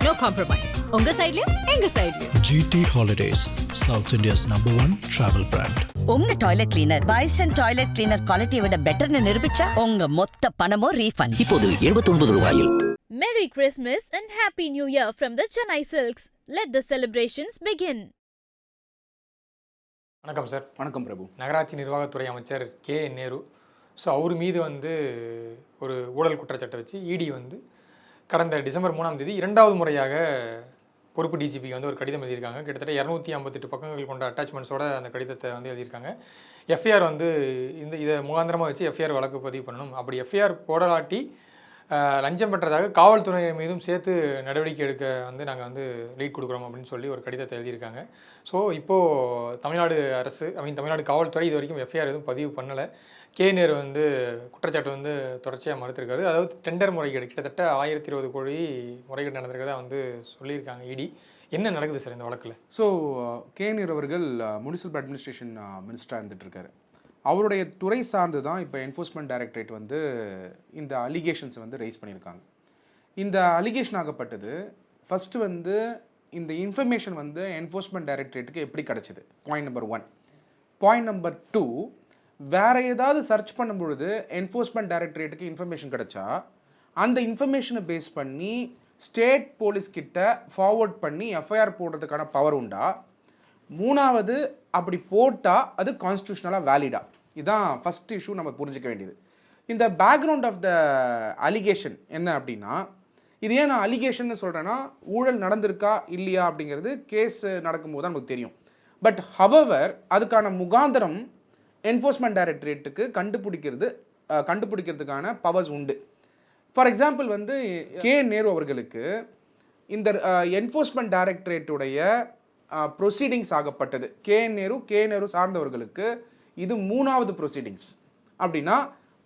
No compromise. உங்க சைடுலயும் எங்க சைடுலயும். GT Holidays, South India's #1 travel brand. உங்க toilet cleaner bison toilet cleaner குவாலிட்டியை விட பெட்டர்னு நிரூபிச்சா உங்க மொத்த பணமும் ரீஃபண்ட். இப்போது 79 ரூபாயில். Merry Christmas and Happy New Year from the Chennai Silks. Let the celebrations begin. வணக்கம் சார். வணக்கம் பிரபு. நகராட்சி நிர்வாகத்துறை அமைச்சர் கே நேரு. ஸோ அவர் மீது ஒரு ஊழல் குற்றச்சாட்டை வச்சு இடி கடந்த டிசம்பர் 3ஆம் தேதி 2வது முறையாக பொறுப்பு டிஜிபிக்கு ஒரு கடிதம் எழுதியிருக்காங்க. கிட்டத்தட்ட 258 பக்கங்கள் கொண்ட அட்டாச்மெண்ட்ஸோட அந்த கடிதத்தை எழுதியிருக்காங்க. எஃப்ஐஆர் இதை முகாந்திரமாக வச்சு எஃப்ஐஆர் வழக்கு பதிவு பண்ணணும். அப்படி எஃப்ஐஆர் போடலாட்டி லஞ்சம் பெற்றதாக காவல்துறை மீதும் சேர்த்து நடவடிக்கை எடுக்க நாங்கள் லீட் கொடுக்குறோம் அப்படின்னு சொல்லி ஒரு கடிதத்தை எழுதியிருக்காங்க. ஸோ இப்போது தமிழ்நாடு அரசு தமிழ்நாடு காவல்துறை இது வரைக்கும் எஃப்ஐஆர் எதுவும் பதிவு பண்ணலை. கே நேரு குற்றச்சாட்டு தொடர்ச்சியாக மறுத்திருக்காரு. அதாவது டெண்டர் முறைகேடு கிட்டத்தட்ட 1020 கோடி முறைகேடு நடந்திருக்கிறதா சொல்லியிருக்காங்க இடி. என்ன நடக்குது சார் இந்த வழக்கில்? ஸோ கே நேரு அவர்கள் முனிசிபல் அட்மினிஸ்ட்ரேஷன் மினிஸ்டராக இருந்துட்டு இருக்காரு. அவருடைய துறை சார்ந்து தான் இப்போ என்ஃபோர்ஸ்மெண்ட் டைரக்டரேட் இந்த அலிகேஷன்ஸ் ரைஸ் பண்ணியிருக்காங்க. இந்த அலிகேஷன் ஆகப்பட்டது ஃபஸ்ட்டு இந்த இன்ஃபர்மேஷன் என்ஃபோர்ஸ்மெண்ட் டைரக்டரேட்டுக்கு எப்படி கிடச்சிது? Point number 1. பாயிண்ட் நம்பர் 2, வேறு ஏதாவது சர்ச் பண்ணும் பொழுது என்ஃபோர்ஸ்மெண்ட் டைரக்டரேட்டுக்கு இன்ஃபர்மேஷன் கிடச்சா அந்த இன்ஃபர்மேஷனை பேஸ் பண்ணி ஸ்டேட் போலீஸ் கிட்ட ஃபார்வர்ட் பண்ணி எஃப்ஐஆர் போடுறதுக்கான பவர் உண்டா? 3வது, அப்படி போட்டால் அது கான்ஸ்டியூஷனலாக வேலிடா? இதுதான் ஃபஸ்ட் இஷ்யூ நம்ம புரிஞ்சிக்க வேண்டியது. இந்த பேக்ரவுண்ட் ஆஃப் த அலிகேஷன் என்ன அப்படின்னா, இது ஏன் நான் அலிகேஷன் சொல்கிறேன்னா, ஊழல் நடந்திருக்கா இல்லையா அப்படிங்கிறது கேஸ் நடக்கும்போது தான் நமக்கு தெரியும். பட் ஹவவர் அதுக்கான முகாந்திரம் என்ஃபோர்ஸ்மெண்ட் டைரக்டரேட்டுக்கு கண்டுபிடிக்கிறதுக்கான பவர்ஸ் உண்டு. ஃபார் எக்ஸாம்பிள் கே நேரு அவர்களுக்கு இந்த என்ஃபோர்ஸ்மெண்ட் டைரக்டரேட்டுடைய ப்ரொசீடிங்ஸ் ஆகப்பட்டது. கே நேரு சார்ந்தவர்களுக்கு இது 3வது ப்ரொசீடிங்ஸ். அப்படின்னா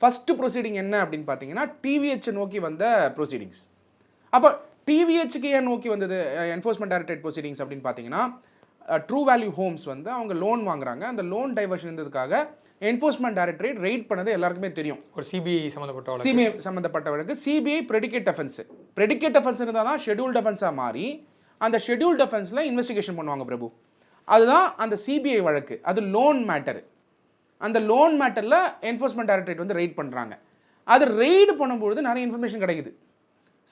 ஃபஸ்ட்டு ப்ரொசீடிங் என்ன அப்படின்னு பார்த்தீங்கன்னா டிவிஹெச் நோக்கி வந்த ப்ரொசீடிங்ஸ். அப்போ டிவிஹெச்சுக்கு ஏன் நோக்கி வந்தது என்ஃபோர்ஸ்மெண்ட் டைரக்டரேட் ப்ரொசீடிங்ஸ் அப்படின்னு பார்த்தீங்கன்னா, ட்ரூ வேல்யூ ஹோம்ஸ் அவங்க லோன் வாங்குறாங்க. அந்த லோன் டைவர்ஷன் இருந்ததுக்காக என்ஃபோர்ஸ்மெண்ட் டைரக்டரேட் ரெய்ட் பண்ணது எல்லாருக்குமே தெரியும். ஒரு சிபிஐ சம்மந்தப்பட்ட வழக்கு. சிபிஐ ப்ரெடிகேட் அஃபென்ஸ் இருந்தால் தான் ஷெட்யூல்ட் அஃபென்ஸாக மாறி அந்த ஷெட்யூல்ட் அஃபென்ஸில் இன்வெஸ்டிகேஷன் பண்ணுவாங்க பிரபு. அதுதான் அந்த சிபிஐ வழக்கு. அது லோன் மேட்டர். அந்த லோன் மேட்டரில் என்ஃபோர்ஸ்மெண்ட் டைரக்டரேட் ரெய்ட் பண்ணுறாங்க. அது ரெய்டு பண்ணும்பொழுது நிறைய இன்ஃபர்மேஷன் கிடைக்குது.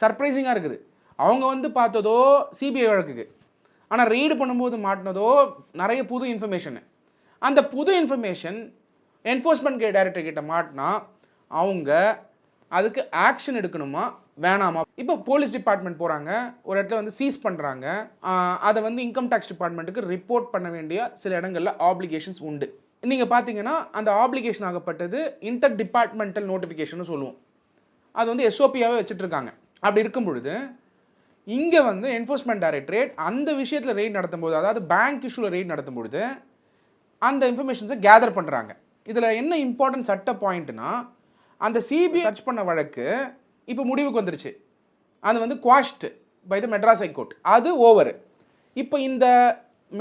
சர்ப்ரைசிங்காக இருக்குது. அவங்க பார்த்ததோ சிபிஐ வழக்குக்கு, ஆனால் ரெய்டு பண்ணும்போது மாட்டினதோ நிறைய புது இன்ஃபர்மேஷனு. அந்த புது இன்ஃபர்மேஷன் என்ஃபோர்ஸ்மெண்ட் டைரக்டர் கிட்ட மாட்டினா அவங்க அதுக்கு ஆக்ஷன் எடுக்கணுமா வேணாமா? இப்போ போலீஸ் டிபார்ட்மெண்ட் போகிறாங்க, ஒரு இடத்துல சீஸ் பண்ணுறாங்க. அதை இன்கம் டேக்ஸ் டிபார்ட்மெண்ட்டுக்கு ரிப்போர்ட் பண்ண வேண்டிய சில இடங்களில் ஆப்ளிகேஷன்ஸ் உண்டு. நீங்கள் பார்த்தீங்கன்னா அந்த ஆப்ளிகேஷன் ஆகப்பட்டது இன்டர் டிபார்ட்மெண்டல் நோட்டிஃபிகேஷன் சொல்லுவோம். அது எஸ்ஓபியாகவே வச்சுட்டு இருக்காங்க. அப்படி இருக்கும் பொழுது இங்கே என்ஃபோர்ஸ்மெண்ட் டைரக்டரேட் அந்த விஷயத்தில் ரெய்ட் நடத்தும்போது, அதாவது பேங்க் இஷ்யூவில் ரெய்ட் நடத்தும் பொழுது அந்த இன்ஃபர்மேஷன்ஸை கேதர் பண்ணுறாங்க. இதில் என்ன இம்பார்ட்டன்ட் சட்ட பாயிண்ட்னா, அந்த சிபிஐ சர்ச் பண்ண வழக்கு இப்போ முடிவுக்கு வந்துருச்சு. அது குவாஷ்டு பை த மெட்ராஸ் ஹைகோர்ட். அது ஓவர். இப்போ இந்த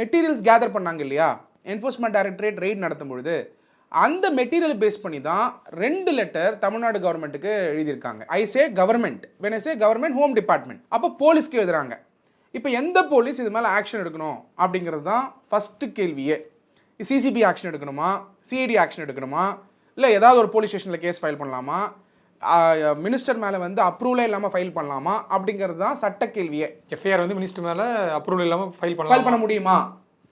மெட்டீரியல்ஸ் கேதர் பண்ணாங்க இல்லையா, என்ஃபோர்ஸ்மெண்ட் டைரக்டரேட் ரெய்ட் நடத்தும் பொழுது அந்த மெட்டீரியல் பேஸ் பண்ணி தான் 2 லெட்டர் தமிழ்நாடு கவர்மெண்ட்டுக்கு எழுதியிருக்காங்க. I say government, when I say government, home department. அப்போ போலீஸ்க்கு எழுதுறாங்க. இப்போ எந்த போலீஸ் இது மேலே ஆக்ஷன் எடுக்கணும் அப்படிங்கிறது தான் ஃபஸ்ட்டு கேள்வியே. சிசிபி ஆக்ஷன் எடுக்கணுமா, சிஐடி ஆக்ஷன் எடுக்கணுமா, இல்லை ஏதாவது ஒரு போலீஸ் ஸ்டேஷனில் கேஸ் ஃபைல் பண்ணலாமா, மினிஸ்டர் மேலே அப்ரூவலே இல்லாமல் ஃபைல் பண்ணலாமா அப்படிங்கிறது தான் சட்ட கேள்வியே. எஃப்ஐஆர் மினிஸ்டர் மேலே அப்ரூவல் இல்லாமல் ஃபைல் பண்ண முடியுமா?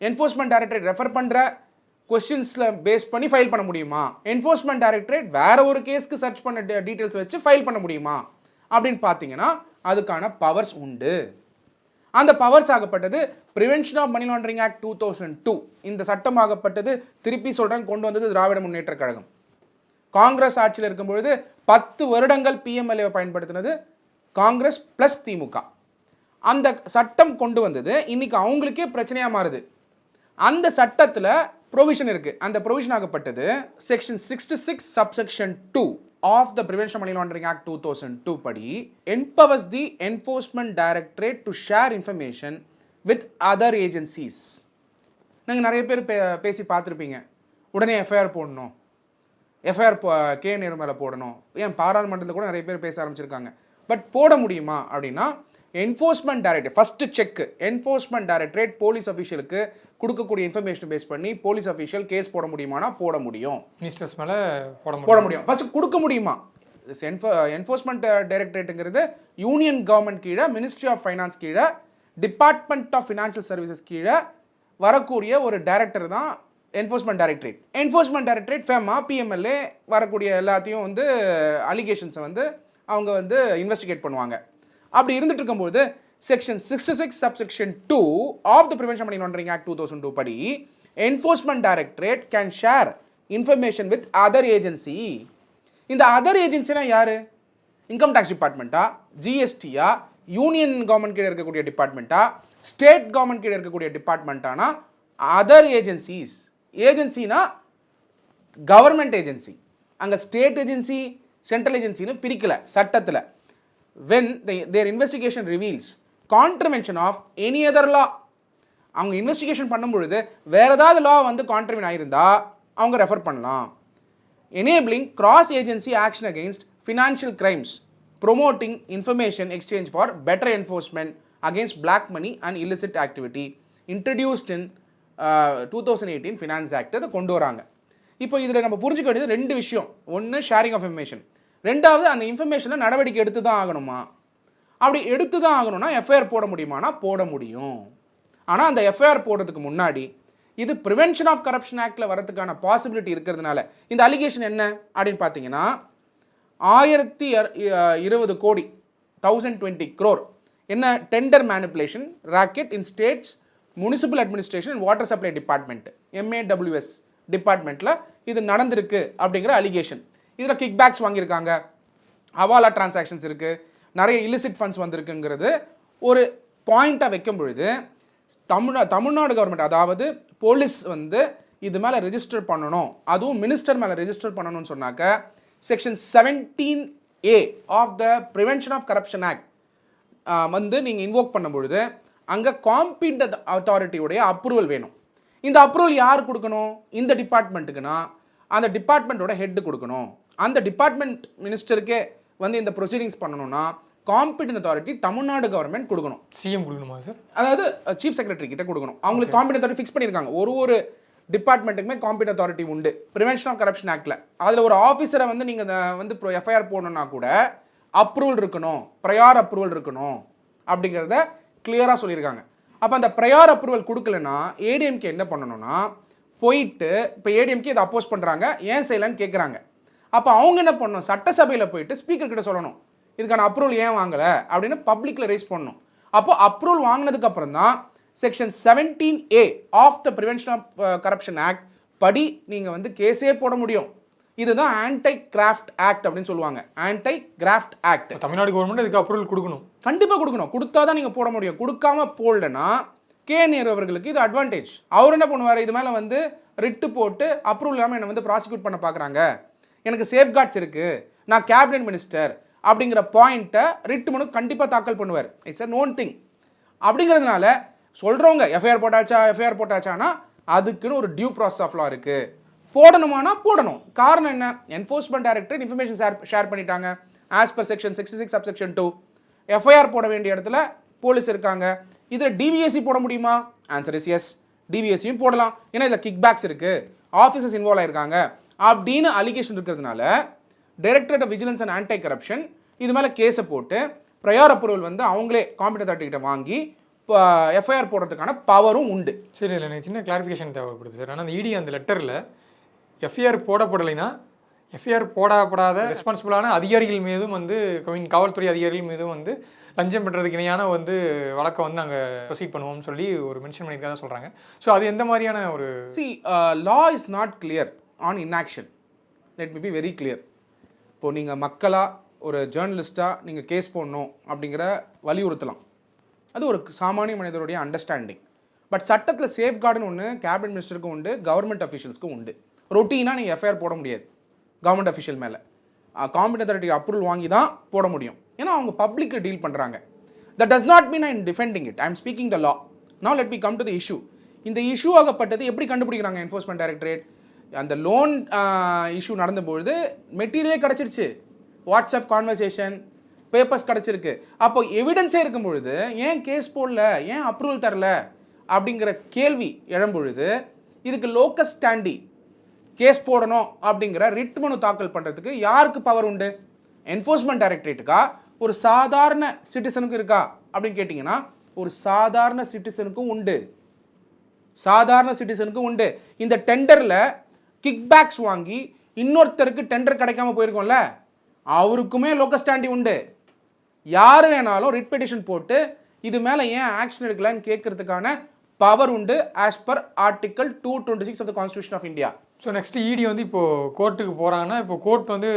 என்ஃபோர்ஸ்மெண்ட் டைரக்டரேட் ரெஃபர் பண்ணுற கொஸ்டின்ஸில் பேஸ் பண்ணி ஃபைல் பண்ண முடியுமா? என்ஃபோர்ஸ்மெண்ட் டைரக்டரேட் வேற ஒரு கேஸ்க்கு சர்ச் பண்ண டீட்டெயில்ஸ் வச்சு ஃபைல் பண்ண முடியுமா அப்படின்னு பார்த்தீங்கன்னா அதுக்கான பவர்ஸ் உண்டு. அந்த பவர்ஸ் ஆகப்பட்டது prevention of money laundering act 2002. இந்த சட்டம் ஆகப்பட்டது திருப்பி சொல்கிறேன் கொண்டு வந்தது திராவிட முன்னேற்ற கழகம். காங்கிரஸ் ஆட்சியில் இருக்கும்பொழுது 10 வருடங்கள் பிஎம்எல்ஏவை பயன்படுத்தினது காங்கிரஸ் ப்ளஸ் திமுக. அந்த சட்டம் கொண்டு வந்தது இன்னைக்கு அவங்களுக்கே பிரச்சனையாக மாறுது. அந்த சட்டத்தில் ப்ரொவிஷன் இருக்குது. அந்த ப்ரொவிஷன் ஆகப்பட்டது section 66 subsection 2 of the prevention of money laundering act 2002 படி empowers the enforcement directorate to share information with other agencies. நாங்கள் நிறைய பேர் பேசி பார்த்துருப்பீங்க, உடனே எஃப்ஐஆர் போடணும், எஃப்ஐஆர் கே நேரு மேலே போடணும். ஏன் பாராளுமன்றத்தில் கூட நிறைய பேர் பேச ஆரம்பிச்சிருக்காங்க. பட் போட முடியுமா அப்படின்னா enforcement directorate first check enforcement directorate police அஃபீஷியலுக்கு கொடுக்கக்கூடிய இன்ஃபர்மேஷன் பேஸ் பண்ணி போலீஸ் அஃபீஷியல் கேஸ் போட முடியுமானா போட முடியும். மினிஸ்டர்ஸ் மேலே போட முடியும். ஃபர்ஸ்ட் கொடுக்க முடியுமா? என்ஃபோர்ஸ்மெண்ட் டைரக்டரேட்டுங்கிறது யூனியன் கவர்மெண்ட் கீழே மினிஸ்ட்ரி ஆஃப் ஃபைனான்ஸ் கீழே டிபார்ட்மெண்ட் ஆஃப் ஃபினான்ஷியல் சர்வீசஸ் கீழே வரக்கூடிய ஒரு டைரக்டர் தான் enforcement directorate. Enforcement directorate FEMA PMLA வரக்கூடிய எல்லாத்தையும் வந்து அலிகேஷன்ஸை வந்து அவங்க வந்து இன்வெஸ்டிகேட் பண்ணுவாங்க. அப்படி இருந்துட்டு இருக்கும்போது section 66 subsection 2 of the prevention money laundering act 2002 படி enforcement directorate can share information with other agency. இந்த அதர் ஏஜென்சினா யாரு? இன்கம் டேக்ஸ் டிபார்ட்மெண்ட்டா, ஜிஎஸ்டியா, யூனியன் கவர்மெண்ட் கீழே இருக்கக்கூடிய டிபார்ட்மெண்ட்டா, ஸ்டேட் கவர்மெண்ட் கீழே இருக்கக்கூடிய டிபார்ட்மெண்ட்டானா அதர் ஏஜென்சிஸ். ஏஜென்சினா கவர்மெண்ட் ஏஜென்சி. அங்கே ஸ்டேட் ஏஜென்சி சென்ட்ரல் ஏஜென்சின்னு பிரிக்கல சட்டத்தில். when their investigation reveals contravention of any other law, அவங்க இன்வெஸ்டிகேஷன் பண்ணும்பொழுது வேற ஏதாவது லா வந்து கான்ட்ரிபியூட் ஆயிருந்தா அவங்க ரெஃபர் பண்ணலாம். enabling cross agency action against financial crimes, promoting information exchange for better enforcement against black money and illicit activity, introduced in 2018 finance act அதை கொண்டு வராங்க. இப்போ இதில் நம்ம புரிஞ்சுக்க வேண்டியது ரெண்டு விஷயம். ஒன்று ஷேரிங் ஆஃப் இன்ஃபர்மேஷன், ரெண்டாவது அந்த இன்ஃபர்மேஷனை நடவடிக்கை எடுத்து தான் ஆகணுமா? அப்படி எடுத்து தான் ஆகணும்னா எஃப்ஐஆர் போட முடியுமானா போட முடியும். ஆனால் அந்த எஃப்ஐஆர் போடுறதுக்கு முன்னாடி இது ப்ரிவென்ஷன் ஆஃப் கரப்ஷன் ஆக்டில் வரதுக்கான பாசிபிலிட்டி இருக்கிறதுனால இந்த அலிகேஷன் என்ன அப்படின்னு பார்த்தீங்கன்னா 1020 கோடி 1020 crore என்ன tender manipulation rocket in states municipal administration and water supply department MAWS டிபார்ட்மெண்ட்டில் இது நடந்திருக்கு அப்படிங்கிற அலிகேஷன். இதில் கிக் பேக்ஸ் வாங்கியிருக்காங்க, ஹவாலா டிரான்சாக்ஷன்ஸ் இருக்குது, நிறைய இல்லிசிட் ஃபண்ட்ஸ் வந்திருக்குங்கிறது ஒரு பாயிண்ட்டாக வைக்கும் பொழுது தமிழ்நாடு கவர்மெண்ட் அதாவது போலீஸ் வந்து இது மேலே ரெஜிஸ்டர் பண்ணணும், அதுவும் மினிஸ்டர் மேலே ரெஜிஸ்டர் பண்ணணும்னு சொன்னாக்க section 17A of the prevention of corruption act வந்து நீங்கள் இன்வோக் பண்ணும்பொழுது அங்கே காம்பீட்டன்ட் அத்தாரிட்டியுடைய அப்ரூவல் வேணும். இந்த அப்ரூவல் யார் கொடுக்கணும்? இந்த டிபார்ட்மெண்ட்டுக்குன்னா அந்த டிபார்ட்மெண்ட்டோட ஹெட் கொடுக்கணும். அந்த டிபார்ட்மெண்ட் மினிஸ்டருக்கே வந்து இந்த ப்ரொசீடிங்ஸ் பண்ணணும்னா காம்பீட்டன்ட் அத்தாரிட்டி தமிழ்நாடு கவர்மெண்ட் கொடுக்கணும். சிஎம் கொடுக்கணுமா சார்? அதாவது சீஃப் செக்ரட்டரி கிட்ட கொடுக்கணும். அவங்களுக்கு காம்பீட்டன்ட் அத்தாரிட்டி ஃபிக்ஸ் பண்ணியிருக்காங்க. ஒரு டிபார்ட்மெண்ட்டுக்குமே காம்பீட்டன்ட் அத்தாரிட்டி உண்டு ப்ரிவென்ஷன் ஆஃப் கரப்ஷன் ஆக்டில். அதில் ஒரு ஆஃபீஸரை வந்து நீங்கள் வந்து எஃப்ஐஆர் போடணும்னா கூட அப்ரூவல் இருக்கணும், ப்ரையார் அப்ரூவல் இருக்கணும் அப்படிங்கிறத கிளியராக சொல்லியிருக்காங்க. அப்போ அந்த ப்ரையார் அப்ரூவல் கொடுக்கலன்னா ஏடிஎம்கே என்ன பண்ணணும்னா போயிட்டு இப்போ ஏடிஎம்கே இதை அப்போஸ் பண்ணுறாங்க, ஏன் செய்யலன்னு கேட்குறாங்க. அப்போ அவங்க என்ன பண்ணணும்? சட்டசபையில் போயிட்டு ஸ்பீக்கர் கிட்ட சொல்லணும் இதுக்கான அப்ரூவல் ஏன் வாங்கலை அப்படின்னு பப்ளிக்கில் ரைஸ் பண்ணணும். அப்போ அப்ரூவல் வாங்கினதுக்கு அப்புறம் தான் section 17A of the prevention of corruption act படி நீங்கள் வந்து கேஸே போட முடியும். இதுதான் ஆன்டை கிராஃப்ட் ஆக்ட் அப்படின்னு சொல்லுவாங்க. Anti craft act. Tamil Nadu government இதுக்கு அப்ரூவல் கொடுக்கணும், கண்டிப்பாக கொடுக்கணும். கொடுத்தா தான் நீங்கள் போட முடியும். கொடுக்காம போடலன்னா கே நேரு அவர்களுக்கு இது அட்வான்டேஜ். அவர் என்ன பண்ணுவார்? இது மேலே வந்து ரிட்டு போட்டு அப்ரூவல் இல்லாமல் என்னை வந்து ப்ராசிக்யூட் பண்ண பார்க்குறாங்க, எனக்கு சேஃப்கார்ட்ஸ் இருக்குது, நான் கேபினட் மினிஸ்டர் அப்படிங்கிற பாயிண்ட்டை ரிட்டு மனு கண்டிப்பாக தாக்கல் பண்ணுவார். It's a known thing. அப்படிங்கிறதுனால சொல்கிறவங்க எஃப்ஐஆர் போட்டாச்சானா அதுக்குன்னு ஒரு டியூ ப்ராசஸ் ஆஃப் லா இருக்குது. போடணுமானா போடணும். காரணம் என்ன? என்ஃபோர்ஸ்மெண்ட் டைரக்டரேட் இன்ஃபர்மேஷன் ஷேர் பண்ணிட்டாங்க as per section 66 subsection 2. FIR போட வேண்டிய இடத்துல போலீஸ் இருக்காங்க. இதில் டிவிஎஸ்சி போட முடியுமா? ஆன்சர் இஸ் எஸ், டிவிஎஸ்சியும் போடலாம். ஏன்னா இதில் கிக் பேக்ஸ் இருக்குது, ஆஃபீஸர்ஸ் இன்வால்வ் ஆயிருக்காங்க அப்படின்னு அலிகேஷன் இருக்கிறதுனால directorate of vigilance and anti corruption இது மேலே கேஸை போட்டு ப்ரையார் அப்ரூவல் வந்து அவங்களே காம்பீட்டன்ட் அத்தாரிட்டிகிட்ட வாங்கி எஃப்ஐஆர் போடுறதுக்கான பவரும் உண்டு. சரி, இல்லை எனக்கு சின்ன கிளாரிஃபிகேஷன் தேவைப்படுது சார். ஆனால் அந்த இடி அந்த லெட்டரில் எஃப்ஐஆர் போடப்படலைன்னா எஃப்ஐஆர் போடப்படாத ரெஸ்பான்சிபிளான அதிகாரிகள் மீதும் வந்து காவல்துறை அதிகாரிகள் மீதும் வந்து லஞ்சம் பெற்றதுக்கு இணையான வந்து வழக்கை வந்து நாங்கள் ப்ரொசீட் பண்ணுவோம்னு சொல்லி ஒரு மென்ஷன் பண்ணியிருக்காதான் சொல்கிறாங்க. ஸோ அது எந்த மாதிரியான ஒரு லா is not clear on inaction. Let me be very clear. இப்போது நீங்கள் மக்களாக ஒரு ஜேர்னலிஸ்ட்டாக நீங்கள் கேஸ் போடணும் அப்படிங்கிற வலியுறுத்தலாம், அது ஒரு சாமானிய மனிதருடைய அண்டர்ஸ்டாண்டிங். பட் சட்டத்தில் சேஃப்கார்டுன்னு ஒன்று கேபினட் மினிஸ்டருக்கும் உண்டு, கவர்மெண்ட் அஃபீஷியல்ஸ்க்கும் உண்டு. ரொட்டீனாக நீங்கள் எஃப்ஐஆர் போட முடியாது கவர்மெண்ட் அஃபீஷியல் மேலே. காம்பீட்டன்ட் அத்தாரிட்டி அப்ரூவல் வாங்கி தான் போட முடியும். ஏன்னா அவங்க பப்ளிக்கு டீல் பண்ணுறாங்க. That does not mean I am defending it, I am speaking the law. Now let me come to the issue. இந்த இஷ்யூ ஆகப்பட்டது எப்படி கண்டுபிடிக்கிறாங்க என்ஃபோர்ஸ்மெண்ட் டைரக்டரேட்? அந்த லோன் இஷ்யூ நடந்தபொழுது மெட்டீரியலே கிடச்சிருச்சு. வாட்ஸ்அப் கான்வர்சேஷன், பேப்பர்ஸ் கிடச்சிருக்கு. அப்போ எவிடன்ஸே இருக்கும் பொழுது ஏன் கேஸ் போடல, ஏன் அப்ரூவல் தரல அப்படிங்கிற கேள்வி எழும்பொழுது இதுக்கு லோக்கஸ் ஸ்டாண்டி கேஸ் போடணும் அப்படிங்கிற ரிட் மனு தாக்கல் பண்ணுறதுக்கு யாருக்கு பவர் உண்டு? என்ஃபோர்ஸ்மெண்ட் டைரக்டரேட்டுக்கா, ஒரு சாதாரண சிட்டிசனுக்கு இருக்கா அப்படின்னு கேட்டிங்கன்னா ஒரு சாதாரண சிட்டிசனுக்கும் உண்டு. சாதாரண சிட்டிசனுக்கும் உண்டு. இந்த டெண்டரில் கிக் பேக்ஸ் வாங்கி இன்னொருத்தருக்கு டெண்டர் கிடைக்காம போயிருக்கோம்ல, அவருக்குமே லோக்கஸ் ஸ்டாண்டி உண்டு. யார் வேணாலும் ரிட் பெட்டிஷன் போட்டு இது மேலே ஏன் ஆக்ஷன் எடுக்கலான்னு கேட்கறதுக்கான பவர் உண்டு as per article 226 of the constitution of India. So next ED வந்து இப்போ கோர்ட்டுக்கு போறாங்கன்னா இப்போ கோர்ட் வந்து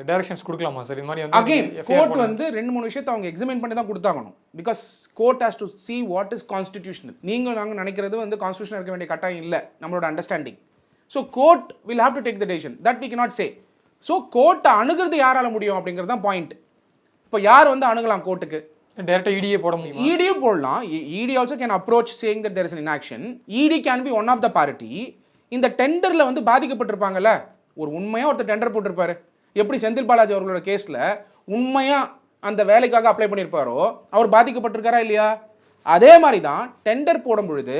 டைரக்ஷன்ஸ் கொடுக்கலாமா சார்? இது மாதிரி அகைன் கோர்ட் வந்து 2-3 விஷயத்தை அவங்க எக்ஸாமின் பண்ணி தான் கொடுத்தாகணும். Because court has to see what is constitutional. நாங்கள் நினைக்கிறது வந்து கான்ஸ்டியூஷன் இருக்க வேண்டிய கட்டாயம் இல்லை, நம்மளோட understanding. So court will have to take the decision, that we cannot say. So கோர்ட்டை அணுகிறது யாரால முடியும் அப்படிங்கிறது தான் பாயிண்ட். இப்போ யார் வந்து அணுகலாம் கோர்ட்டுக்கு? டைரக்டாக இடியே போட முடியும். இடியும் போடலாம். ED also can approach saying that there is an inaction. ED can be one of the party. இந்த டெண்டரில் வந்து பாதிக்கப்பட்டிருப்பாங்கல்ல, ஒரு உண்மையாக ஒருத்தர் டெண்டர் போட்டிருப்பாரு. எப்படி செந்தில் பாலாஜி அவர்களோட கேஸில் உண்மையாக அந்த வேலைக்காக அப்ளை பண்ணியிருப்பாரோ அவர் பாதிக்கப்பட்டிருக்காரா இல்லையா? அதே மாதிரி தான் டெண்டர் போடும் பொழுது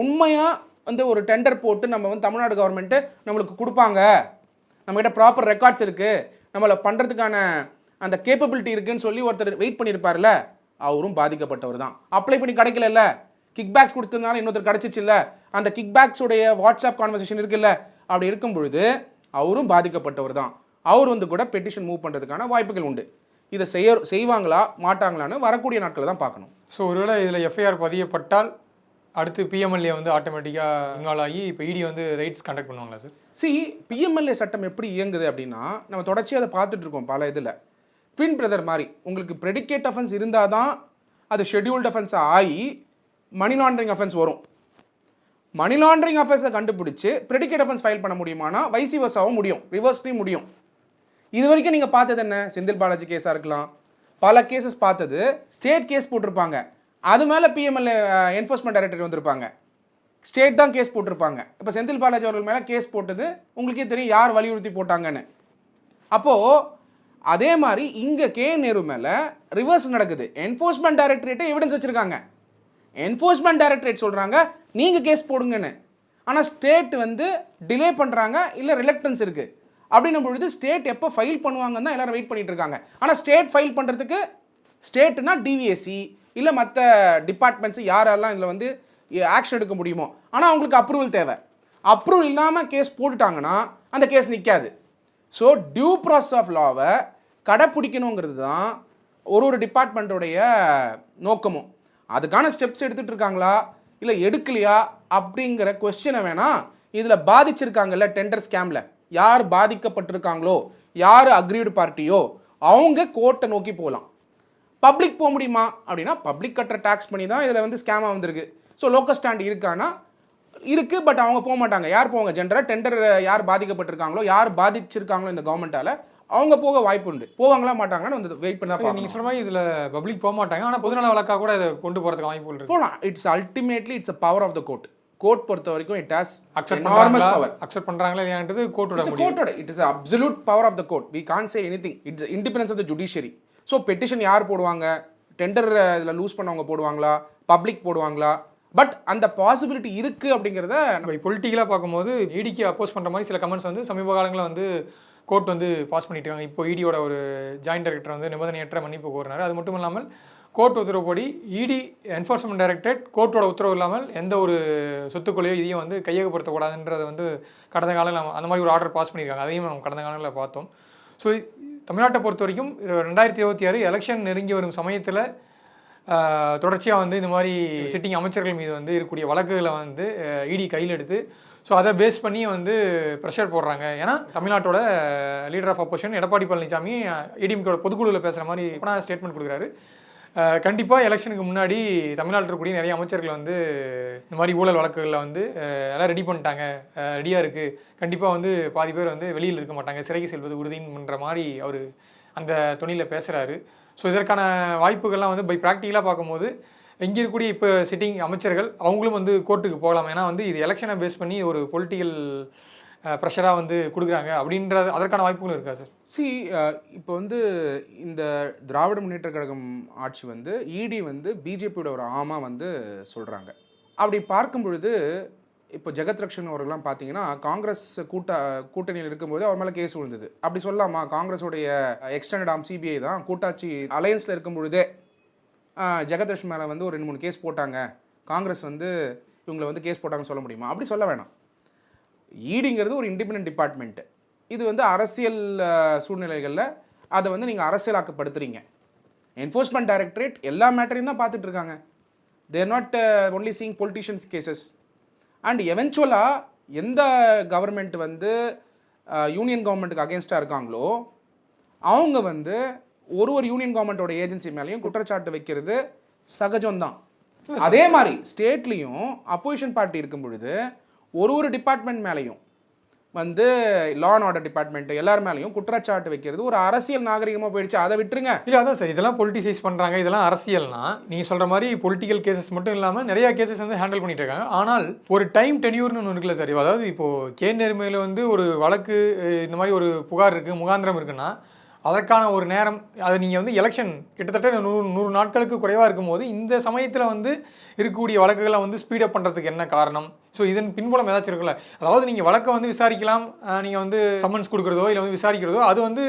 உண்மையாக வந்து ஒரு டெண்டர் போட்டு நம்ம வந்து தமிழ்நாடு கவர்மெண்ட்டு நம்மளுக்கு கொடுப்பாங்க, நம்மகிட்ட ப்ராப்பர் ரெக்கார்ட்ஸ் இருக்குது, நம்மளை பண்ணுறதுக்கான அந்த கேப்பபிலிட்டி இருக்குன்னு சொல்லி ஒருத்தர் வெயிட் பண்ணியிருப்பார்ல, அவரும் பாதிக்கப்பட்டவர் தான். அப்ளை பண்ணி கிடைக்கல, கிக் பேக்ஸ் கொடுத்ததுனால இன்னொருத்தர் கிடச்சிச்சு இல்லை, அந்த கிக் பேக்ஸுடைய வாட்ஸ்அப் கான்வர்சேஷன் இருக்குல்ல, அப்படி இருக்கும் பொழுது அவரும் பாதிக்கப்பட்டவர் தான். அவர் வந்து கூட பெட்டிஷன் மூவ் பண்ணுறதுக்கான வாய்ப்புகள் உண்டு. இதை செய்வாங்களா மாட்டாங்களான்னு வரக்கூடிய நாட்களை தான் பார்க்கணும். ஸோ ஒருவேளை இதில் எஃப்ஐஆர் பதியப்பட்டால் அடுத்து பிஎம்எல்ஏ வந்து ஆட்டோமேட்டிக்காக இன்வால்வ் ஆகி இப்போ இடி வந்து ரைட்ஸ் கண்டக்ட் பண்ணுவாங்களா சார்? பிஎம்எல்ஏ சட்டம் எப்படி இயங்குது அப்படின்னா நம்ம தொடர்ச்சியாக அதை பார்த்துட்டு இருக்கோம் பல இதில். ட்வின் பிரதர் மாதிரி உங்களுக்கு ப்ரெடிகேட் அஃபென்ஸ் இருந்தால் தான் அது ஷெட்யூல்டு அஃபென்ஸ் ஆகி மணி லாண்டரிங் அஃபென்ஸ் வரும். மணி லாண்டரிங் அஃபென்ஸை கண்டுபிடிச்சு ப்ரெடிகேட் அஃபென்ஸ் ஃபைல் பண்ண முடியுமானா வைசி வர்ஸாவும் முடியும், ரிவர்ஸ்லையும் முடியும். இது வரைக்கும் நீங்கள் பார்த்தது என்ன? செந்தில் பாலாஜி கேஸாக இருக்கலாம், பல கேசஸ் பார்த்தது ஸ்டேட் கேஸ் போட்டிருப்பாங்க, அது மேலே பிஎம்எல்ஏ என்ஃபோர்ஸ்மெண்ட் டைரக்டரேட் வந்திருப்பாங்க, ஸ்டேட் தான் கேஸ் போட்டிருப்பாங்க. இப்போ செந்தில் பாலாஜி அவர்கள் மேலே கேஸ் போட்டது உங்களுக்கே தெரியும் யார் வலியுறுத்தி போட்டாங்கன்னு. அப்போது அதே மாதிரி இங்கே கே நேரு மேலே ரிவர்ஸ் நடக்குது. என்ஃபோர்ஸ்மெண்ட் டைரக்டரேட்டே எவிடன்ஸ் வச்சுருக்காங்க. என்ஃபோர்ஸ்மெண்ட் டைரக்டரேட் சொல்கிறாங்க நீங்கள் கேஸ் போடுங்கன்னு, ஆனால் ஸ்டேட் வந்து டிலே பண்ணுறாங்க, இல்லை ரிலக்டன்ஸ் இருக்குது. அப்படின்னும் பொழுது ஸ்டேட் எப்போ ஃபைல் பண்ணுவாங்கன்னு தான் எல்லாரும் வெயிட் பண்ணிட்டு இருக்காங்க. ஆனால் ஸ்டேட் ஃபைல் பண்ணுறதுக்கு ஸ்டேட்னா டிவிஎஸ்சி இல்லை மற்ற டிபார்ட்மெண்ட்ஸ் யாரெல்லாம் இதில் வந்து ஆக்ஷன் எடுக்க முடியுமோ, ஆனால் அவங்களுக்கு அப்ரூவல் தேவை. அப்ரூவல் இல்லாமல் கேஸ் போட்டுட்டாங்கன்னா அந்த கேஸ் நிற்காது. ஸோ டியூ ப்ராசஸ் ஆஃப் லாவை கடைப்பிடிக்கணுங்கிறது தான் ஒரு டிபார்ட்மெண்ட்டோடைய நோக்கமும். அதுக்கான ஸ்டெப்ஸ் எடுத்துகிட்டு இருக்காங்களா இல்லை எடுக்கலையா அப்படிங்கிற கொஸ்டினை வேணால் இதில் பாதிச்சிருக்காங்கல்ல டெண்டர் ஸ்கேமில் யார் பாதிக்கப்பட்டிருக்காங்களோ, யார் அக்ரீடு பார்ட்டியோ அவங்க கோர்ட்டை நோக்கி போகலாம். பப்ளிக் போக முடியுமா அப்படின்னா பப்ளிக் கட்டுற டேக்ஸ் பண்ணி தான் இதில் வந்து ஸ்கேமாக வந்திருக்கு. ஸோ லோக்கல் ஸ்டாண்ட் இருக்கானா இருக்குது, பட் அவங்க போக மாட்டாங்க. யார் போவாங்க? ஜென்ரலாக டெண்டர் யார் பாதிக்கப்பட்டிருக்காங்களோ, யார் பாதிச்சிருக்காங்களோ இந்த கவர்மெண்ட்டால் அவங்க போக வாய்ப்பு உண்டு. போவாங்களா மாட்டாங்கன்னு வந்து வெயிட் பண்ணா. நீங்கள் சொல்ற மாதிரி இதில் பப்ளிக் போக மாட்டாங்க, ஆனால் பொதுநல வழக்காக கூட இதை கொண்டு போகிறதுக்கு வாய்ப்பு இருக்கு. போகலாம். It's ultimately it's a power of the court. Court பொறுத்த வரைக்கும் it has enormous power. Accept பண்றாங்களா இல்லையான்றது கோர்ட்டோட முடிவு. கோர்ட்டோட it is absolute power of the court. We can't say anything. It's independence of the judiciary. So petition யார் போடுவாங்க? Tender இதில் லூஸ் பண்ணவங்க போடுவாங்களா, பப்ளிக் போடுவாங்களா? பட் அந்த பாசிபிலிட்டி இருக்கு அப்படிங்கிறத நம்ம பொலிட்டிக்கலாக பார்க்கும்போது இடிக்கு அப்போஸ் பண்ணுற மாதிரி சில கமெண்ட்ஸ் வந்து சமீப காலங்களில் வந்து கோர்ட் வந்து பாஸ் பண்ணிட்டு இருக்காங்க. இப்போ இடியோட ஒரு ஜாயின்ட் டைரக்டர் வந்து நிபந்தனையற்ற மன்னிப்பு கோரினார். அது மட்டும் இல்லாமல் கோர்ட் உத்தரவுப்படி இடி என்ஃபோர்ஸ்மெண்ட் டைரக்டரேட் கோர்ட்டோட உத்தரவு இல்லாமல் எந்த ஒரு சொத்துக்கொலையோ இதையும் வந்து கையகப்படுத்தக்கூடாதுன்றதை வந்து கடந்த காலங்களில் அந்த மாதிரி ஒரு ஆர்டர் பாஸ் பண்ணியிருக்காங்க. அதையும் நம்ம கடந்த காலங்களில் பார்த்தோம். ஸோ தமிழ்நாட்டை பொறுத்த வரைக்கும் 2026 எலெக்ஷன் நெருங்கி வரும் சமயத்தில் தொடர்ச்சியாக வந்து இந்த மாதிரி சிட்டிங் அமைச்சர்கள் மீது வந்து இருக்கக்கூடிய வழக்குகளை வந்து இடி கையில் எடுத்து ஸோ அதை பேஸ் பண்ணி வந்து ப்ரெஷர் போடுறாங்க. ஏன்னா தமிழ்நாட்டோட leader of opposition Edappadi Palaniswami ஏடிஎம்கேட பொதுக்குழுவில் பேசுகிற மாதிரி ஸ்டேட்மெண்ட் கொடுக்குறாரு. கண்டிப்பாக எலெக்ஷனுக்கு முன்னாடி தமிழ்நாட்டில் இருக்கக்கூடிய நிறைய அமைச்சர்கள் வந்து இந்த மாதிரி ஊழல் வழக்குகளில் வந்து எல்லாம் ரெடி பண்ணிட்டாங்க, ரெடியாக இருக்குது, கண்டிப்பாக வந்து பாதி பேர் வந்து வெளியில் இருக்க மாட்டாங்க, சிறைக்கு செல்வது உறுதின்ற மாதிரி அவர் அந்த துணியில் பேசுகிறாரு. ஸோ இதற்கான வாய்ப்புகள்லாம் வந்து பை ப்ராக்டிக்கலாக பார்க்கும்போது இங்கே இருக்கக்கூடிய இப்போ சிட்டிங் அமைச்சர்கள் அவங்களும் வந்து கோர்ட்டுக்கு போகலாம். ஏன்னா வந்து இது எலெக்ஷனை பேஸ் பண்ணி ஒரு பொலிட்டிக்கல் ப்ரெஷராக வந்து கொடுக்குறாங்க அப்படின்றது அதற்கான வாய்ப்புகளும் இருக்கா சார்? இப்போ வந்து இந்த திராவிட முன்னேற்ற கழகம் ஆட்சி வந்து இடி வந்து பிஜேபியோட ஒரு ஆமா வந்து சொல்கிறாங்க. அப்படி பார்க்கும் பொழுது இப்போ ஜெகத் ரக்ஷன் அவர்கள்லாம் பார்த்தீங்கன்னா காங்கிரஸ் கூட்டணியில் இருக்கும்போது அவர் மேலே கேஸ் விழுந்தது. அப்படி சொல்லலாமா? காங்கிரஸோடைய எக்ஸ்டெண்டட் ஆர்ம் சிபிஐ தான் கூட்டாட்சி அலையன்ஸில் இருக்கும் பொழுதே ஜெகத் ரக்ஷன் மேலே வந்து ஒரு 2-3 கேஸ் போட்டாங்க, காங்கிரஸ் வந்து இவங்களை வந்து கேஸ் போட்டாங்கன்னு சொல்ல முடியுமா? அப்படி சொல்ல வேணாம். ஈடிங்கிறது ஒரு இண்டிபெண்டன்ட் டிபார்ட்மெண்ட்டு. இது வந்து அரசியல் சூழ்நிலைகளில் அதை வந்து நீங்கள் அரசியலாக்கப்படுத்துறீங்க. என்ஃபோர்ஸ்மெண்ட் டைரக்டரேட் எல்லா மேட்டரையும் தான் பார்த்துட்டு இருக்காங்க. They're not only seeing politicians cases. And எவென்ச்சுவலாக எந்த கவர்மெண்ட் வந்து யூனியன் கவர்மெண்ட்டுக்கு அகேன்ஸ்டாக இருக்காங்களோ அவங்க வந்து ஒரு யூனியன் கவர்மெண்ட்டோட ஏஜென்சி மேலேயும் குற்றச்சாட்டு வைக்கிறது சகஜம்தான். அதே மாதிரி ஸ்டேட்லேயும் அப்போசிஷன் பார்ட்டி இருக்கும் பொழுது ஒரு டிபார்ட்மெண்ட் மேலேயும் வந்து லா அண்ட் ஆர்டர் டிபார்ட்மெண்ட் எல்லார் மேலேயும் குற்றச்சாட்டு வைக்கிறது ஒரு அரசியல் நாகரிகமாக போயிடுச்சு. அதை விட்டுருங்க. இல்லை அதான் சார், இதெல்லாம் பொலிட்டிசைஸ் பண்ணுறாங்க, இதெல்லாம் அரசியல்னா நீங்கள் சொல்கிற மாதிரி பொலிட்டிக்கல் கேசஸ் மட்டும் இல்லாமல் நிறையா கேசஸ் வந்து ஹேண்டில் பண்ணிட்டு இருக்காங்க. ஆனால் ஒரு டைம் டென்யூர்னு ஒன்று இருக்குல்ல சார். அதாவது இப்போது கே நேர்மையில் வந்து ஒரு வழக்கு இந்த மாதிரி ஒரு புகார் இருக்குது, முகாந்திரம் இருக்குன்னா அதற்கான ஒரு நேரம், அதை நீங்கள் வந்து எலெக்ஷன் கிட்டத்தட்ட 100 நாட்களுக்கு குறைவாக இருக்கும்போது இந்த சமயத்தில் வந்து இருக்கக்கூடிய வழக்குகளை வந்து ஸ்பீடப் பண்ணுறதுக்கு என்ன காரணம்? ஸோ இதன் பின்புலம் ஏதாச்சும் இருக்குல்ல. அதாவது நீங்கள் வழக்கை வந்து விசாரிக்கலாம், நீங்கள் வந்து சம்மன்ஸ் கொடுக்குறதோ இல்லை வந்து விசாரிக்கிறதோ அது வந்து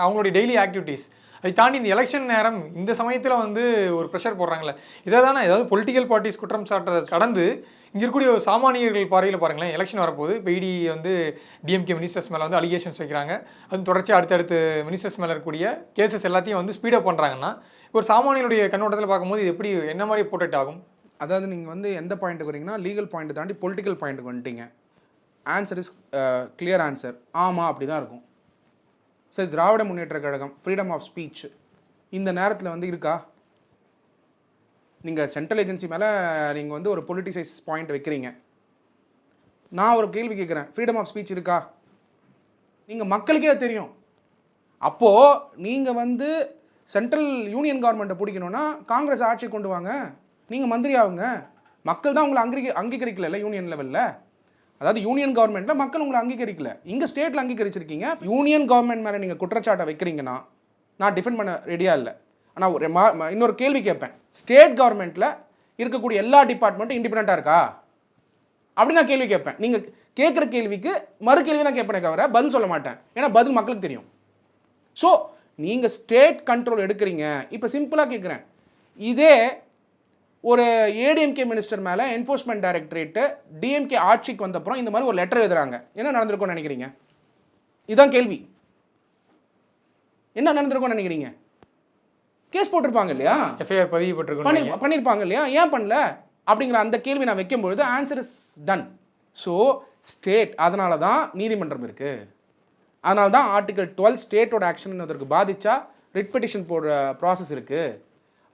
அவங்களுடைய டெய்லி ஆக்டிவிட்டீஸ். அதை தாண்டி இந்த எலெக்ஷன் நேரம் இந்த சமயத்தில் வந்து ஒரு ப்ரெஷர் போடுறாங்களே, இதை தானே ஏதாவது பொலிட்டிக்கல் பார்ட்டிஸ் குற்றம் சாட்டுறதை கடந்து இங்கே இருக்கக்கூடிய சாமானியர்கள் பார்வையில் பாருங்களேன். எலெக்ஷன் வரப்போகுது, இப்போ இடி வந்து டிஎம்கே மினிஸ்டர்ஸ் மேலே வந்து அலிகேஷன்ஸ் வைக்கிறாங்க, அது தொடர்ச்சி அடுத்தடுத்து மினிஸ்டர்ஸ் மேலே இருக்கக்கூடிய கேசஸ் எல்லாத்தையும் வந்து ஸ்பீடப் பண்ணுறாங்கன்னா ஒரு சாமானியனுடைய கண்ணோட்டத்தில் பார்க்கும்போது இது எப்படி என்ன மாதிரி போர்ட்ரேட் ஆகும்? அதாவது நீங்கள் வந்து எந்த பாயிண்ட்டுக்கு வரீங்கன்னா லீகல் பாயிண்ட் தாண்டி பொலிட்டிக்கல் பாயிண்ட்டுக்கு வந்துட்டீங்க. ஆன்சர் இஸ் கிளியர் ஆன்சர், ஆமாம் அப்படி தான் இருக்கும். சரி, Dravida Munnetra Kazhagam freedom of speech இந்த நேரத்தில் வந்து இருக்கா? நீங்கள் சென்ட்ரல் ஏஜென்சி மேலே நீங்கள் வந்து ஒரு பொலிட்டிசைஸ் பாயிண்ட் வைக்கிறீங்க. நான் ஒரு கேள்வி கேட்குறேன், ஃப்ரீடம் ஆஃப் ஸ்பீச் இருக்கா? நீங்கள் மக்களுக்கே அது தெரியும். அப்போது நீங்கள் வந்து சென்ட்ரல் யூனியன் கவர்மெண்ட்டை பிடிக்கணுன்னா காங்கிரஸ் ஆட்சி கொண்டு வாங்க, நீங்கள் மந்திரி ஆகுங்க. மக்கள் தான் உங்களை அங்கீகரிக்கல யூனியன் லெவலில். அதாவது யூனியன் கவர்மெண்ட்டில் மக்கள் உங்களை அங்கீகரிக்கல, இங்கே ஸ்டேட்டில் அங்கீகரிச்சிருக்கீங்க. யூனியன் கவர்மெண்ட் மேலே நீங்கள் குற்றச்சாட்டை வைக்கிறீங்கன்னா நான் டிஃபெண்ட் பண்ண ரெடியாக இல்லை. ஆனால் ஒரு இன்னொரு கேள்வி கேட்பேன், ஸ்டேட் கவர்மெண்ட்டில் இருக்கக்கூடிய எல்லா டிபார்ட்மெண்ட்டும் இண்டிபெண்ட்டாக இருக்கா அப்படின்னு நான் கேள்வி கேட்பேன். நீங்கள் கேட்குற கேள்விக்கு மறு கேள்வி தான் கேட்பேனே தவிர பதில் சொல்ல மாட்டேன். ஏன்னா பதில் மக்களுக்கு தெரியும். ஸோ நீங்கள் ஸ்டேட் கண்ட்ரோல் எடுக்கிறீங்க. இப்போ சிம்பிளாக கேட்குறேன், இதே ஒரு ஏடிஎம்கே மினிஸ்டர் மேலே என்ஃபோர்ஸ்மெண்ட் டைரக்டரேட்டு டிஎம்கே ஆட்சிக்கு வந்தப்புறம் இந்த மாதிரி ஒரு லெட்டர் எழுதுறாங்க, என்ன நடந்திருக்கும்னு நினைக்கிறீங்க? இதுதான் கேள்வி. என்ன நடந்திருக்கும்னு நினைக்கிறீங்க? கேஸ் போட்டிருப்பாங்க இல்லையா, எஃப்ஐஆர் பதிவு பண்ணியிருப்பாங்க இல்லையா, ஏன் பண்ணல அப்படிங்கிற அந்த கேள்வி நான் வைக்கும்பொழுது answer is done. So state, அதனால தான் நீதிமன்றம் இருக்குது, அதனால தான் ஆர்டிகல் 12 ஸ்டேட்டோட ஆக்ஷன் அதற்கு பாதிச்சா ரிட் பெட்டிஷன் போடுற ப்ராசஸ் இருக்குது.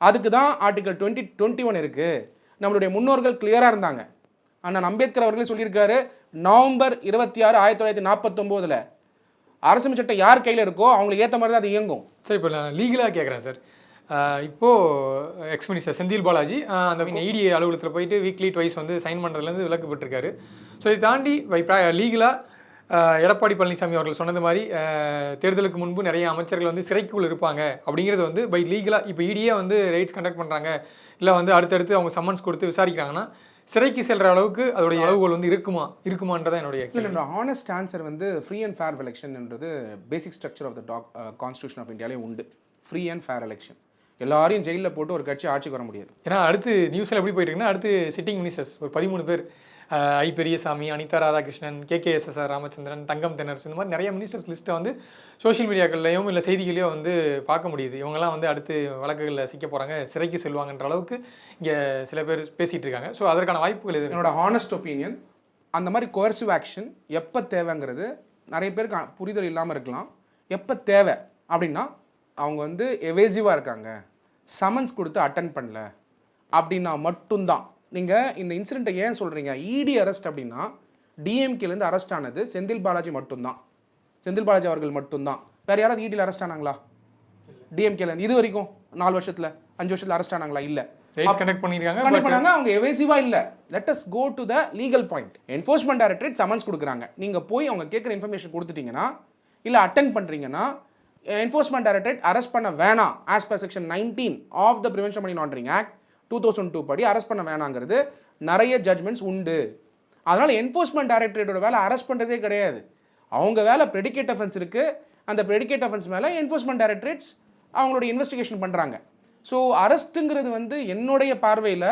அதுக்கு தான் ஆர்டிகல் 21 இருக்குது. நம்மளுடைய முன்னோர்கள் கிளியராக இருந்தாங்க. அண்ணன் அம்பேத்கர் அவர்களே சொல்லியிருக்காரு, நவம்பர் 26, 1949 அரசு சட்டம் யார் கையில் இருக்கோ அவங்களுக்கு ஏற்ற மாதிரி தான் அது இயங்கும். சார், இப்போ நான் லீகலாக கேட்குறேன் சார். இப்போது எக்ஸ் மினிஸ்டர் செந்தில் பாலாஜி அந்த இடி அலுவலகத்தில் போயிட்டு வீக்லி ட்வைஸ் வந்து சைன் பண்ணுறதுலேருந்து விலக்கு பெற்றிருக்காரு. ஸோ இதை தாண்டி லீகலாக எடப்பாடி பழனிசாமி அவர்கள் சொன்னது மாதிரி தேர்தலுக்கு முன்பு நிறைய அமைச்சர்கள் வந்து சிறைக்குள் இருப்பாங்க அப்படிங்கிறது வந்து பை லீகலாக இப்போ இடியே வந்து ரைட்ஸ் கண்டக்ட் பண்ணுறாங்க, இல்லை வந்து அடுத்தடுத்து அவங்க சம்மன்ஸ் கொடுத்து விசாரிக்கிறாங்கன்னா சிறைக்கு செல்கிற அளவுக்கு அதோடைய அளவுகள் வந்து இருக்குமான்றதான் என்னுடைய இல்லை. ஹானஸ்ட் ஆன்சர் வந்து ஃப்ரீ அண்ட் ஃபேர் எலெக்ஷன்ன்றது basic structure of the constitution of இந்தியாவிலே உண்டு. ஃப்ரீ அண்ட் ஃபேர் எலெக்ஷன், எல்லாரையும் ஜெயிலில் போட்டு ஒரு கட்சி ஆட்சிக்கு வர முடியாது. ஏன்னா அடுத்து நியூஸில் எப்படி போயிட்டு இருக்குன்னா, அடுத்து சிட்டிங் மினிஸ்டர்ஸ் ஒரு 13 பேர், ஐ பெரியசாமி, அனிதா ராதாகிருஷ்ணன், KKSSR ராமச்சந்திரன், தங்கம் தென்னரசு, இந்த மாதிரி நிறைய மினிஸ்டர்ஸ் லிஸ்ட்டை வந்து சோஷியல் மீடியாக்கள்லையும் இல்லை செய்திகளையோ வந்து பார்க்க முடியுது. இவங்கெல்லாம் வந்து அடுத்து வழக்குகளில் சிக்க போகிறாங்க, சிறைக்கு செல்வாங்கன்ற அளவுக்கு இங்கே சில பேர் பேசிகிட்டு இருக்காங்க. ஸோ அதற்கான வாய்ப்புகள் இது. என்னோட ஹானஸ்ட் ஒப்பீனியன், அந்த மாதிரி கோர்சிவ் ஆக்ஷன் எப்போ தேவைங்கிறது நிறைய பேருக்கு புரிதல் இல்லாமல் இருக்கலாம். எப்போ தேவை அப்படின்னா அவங்க வந்து எவேசிவாக இருக்காங்க, சமன்ஸ் கொடுத்து அட்டன் பண்ணல அப்படின்னா மட்டும்தான். நீங்கள் இந்த இன்சிடெண்ட்டை ஏன் சொல்கிறீங்க? இடி அரெஸ்ட் அப்படின்னா டிஎம்கேலேருந்து அரெஸ்ட் ஆனது செந்தில் பாலாஜி மட்டும்தான், செந்தில் பாலாஜி அவர்கள் மட்டும்தான். வேறு யாராவது இடியில் அரெஸ்ட் ஆனாங்களா டிஎம்கேலேருந்து? இது வரைக்கும் 4 வருஷத்தில் 5 வருஷத்தில் அரெஸ்ட் ஆனாங்களா? இல்லை. ரைட்ஸ் கனெக்ட் பண்ணிருக்காங்க கனெக்ட் பண்ணாங்க. அவங்க எவேசிவா இல்ல. Let us go to the legal point. Enforcement directorate summons கொடுக்குறாங்க. நீங்க போய் அவங்க கேட்குற இன்ஃபர்மேஷன் கொடுத்துட்டீங்கன்னா இல்ல அட்டென்ட் பண்றீங்கன்னா என்ஃபோர்ஸ்மெண்ட் டைரக்டரேட் அரெஸ்ட் பண்ண வேணாம். As per section 19 of the prevention money laundering act 2002 படி அரெஸ்ட் பண்ண வேணாங்கிறது நிறைய ஜட்மெண்ட்ஸ் உண்டு. அதனால என்ஃபோர்ஸ்மெண்ட் டைரக்டரேட்டோட வேலை அரெஸ்ட் பண்றதே கிடையாது. அவங்க வேலை ப்ரெடிகேட் அஃபென்ஸ் இருக்கு. அந்த ப்ரெடிகேட் அஃபென்ஸ் மேல என்ஃபோர்ஸ்மெண்ட் டைரக்டரேட்ஸ் அவங்களோட இன்வெஸ்டிகேஷன் பண்றாங்க. ஸோ அரெஸ்ட்டுங்கிறது வந்து என்னுடைய பார்வையில்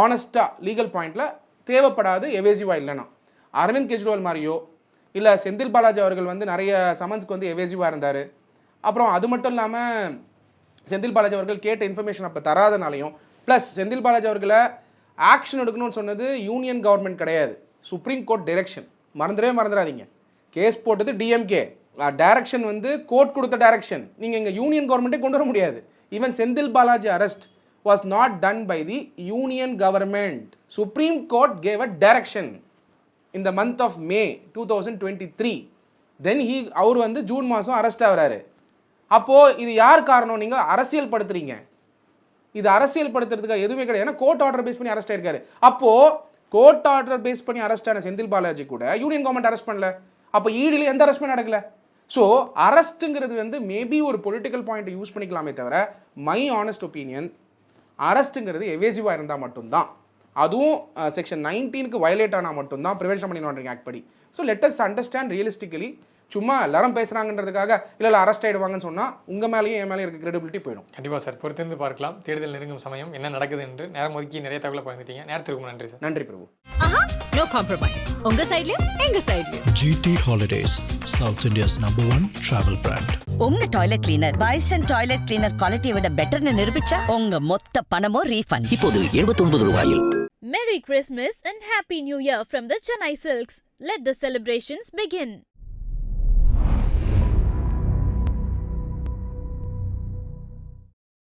ஆனஸ்டா லீகல் பாயிண்ட்ல தேவைப்படாது. எவேசிவா இல்லைன்னா அரவிந்த் கெஜ்ரிவால் மாதிரியோ இல்லை செந்தில் பாலாஜி அவர்கள் வந்து நிறைய சமன்ஸ்க்கு வந்து எவேசிவாக இருந்தார். அப்புறம் அது மட்டும் இல்லாமல் செந்தில் பாலாஜி அவர்கள் கேட்ட இன்ஃபர்மேஷன் அப்போ தராதனாலையும் ப்ளஸ் செந்தில் பாலாஜி அவர்களை ஆக்ஷன் எடுக்கணும்னு சொன்னது யூனியன் கவர்மெண்ட் கிடையாது, சுப்ரீம் கோர்ட் டைரக்ஷன். மறந்துடாதீங்க. கேஸ் போட்டது டிஎம்கே, டைரக்ஷன் வந்து கோர்ட் கொடுத்த டைரக்ஷன். நீங்கள் இங்கே யூனியன் கவர்மெண்ட்டே கொண்டு வர முடியாது. Even Senthil Balaji arrest was not done by the union government. Supreme court gave a direction in the month of May 2023. then அவர் வந்து ஜூன் மாதம் அரெஸ்ட் ஆகிறாரு. அப்போது இது யார் காரணம்? நீங்கள் அரசியல் படுத்துறீங்க. இது அரசியல் படுத்துறதுக்கு எதுவுமே கிடையாது. ஏன்னா கோர்ட் ஆர்டர் பேஸ் பண்ணி அரெஸ்ட் ஆயிருக்காரு. அப்போது கோர்ட் ஆர்டர் பேஸ் பண்ணி அரெஸ்ட் ஆன செந்தில் பாலாஜி கூட யூனியன் கவர்மெண்ட் அரெஸ்ட் பண்ணல. அப்போ ஈடியில் எந்த அரெஸ்ட்மெண்ட் நடக்கல. ஸோ அரெஸ்ட்டுங்கிறது வந்து மேபி ஒரு பொலிட்டிக்கல் பாயிண்ட் யூஸ் பண்ணிக்கலாமே தவிர மை ஆனஸ்ட் ஒப்பீனியன் அரெஸ்ட்டுங்கிறது எவேசிவாக இருந்தால் மட்டும்தான், அதுவும் செக்ஷன் 19க்கு வயலேட் ஆனால் மட்டும்தான் ப்ரிவென்ஷன் மணி லாண்டரிங் ஆக்ட் படி. So let us understand realistically. சும்மா எல்லாரும் பேசுகிறாங்கன்றதுக்காக இல்லை அரெஸ்ட் ஆகிடுவாங்கன்னு சொன்னால் உங்கள் மேலேயும் என் மேலேயும் இருக்க கிரெடிபிலிட்டி போயிடும். கண்டிப்பாக சார், பொறுத்திருந்து பார்க்கலாம். தேர்தல் நெருங்கும் சமயம் என்ன நடக்குது என்று நேரம் ஒதுக்கி நிறைய தகவலை பகிர்ந்துட்டீங்க. நேரத்திற்கு நன்றி சார். நன்றி பிரபு. No compromise. உங்க சைட்லயும் எங்க சைட்லயும். GT Holidays, South India's #1 travel brand. உங்க toilet cleaner bison toilet cleaner குவாலிட்டியை விட பெட்டர்னு நிரூபிச்சா உங்க மொத்த பணமும் ரீஃபண்ட். இப்போது 79 ரூபாயில். Merry Christmas and Happy New Year from the Chennai Silks. Let the celebrations begin.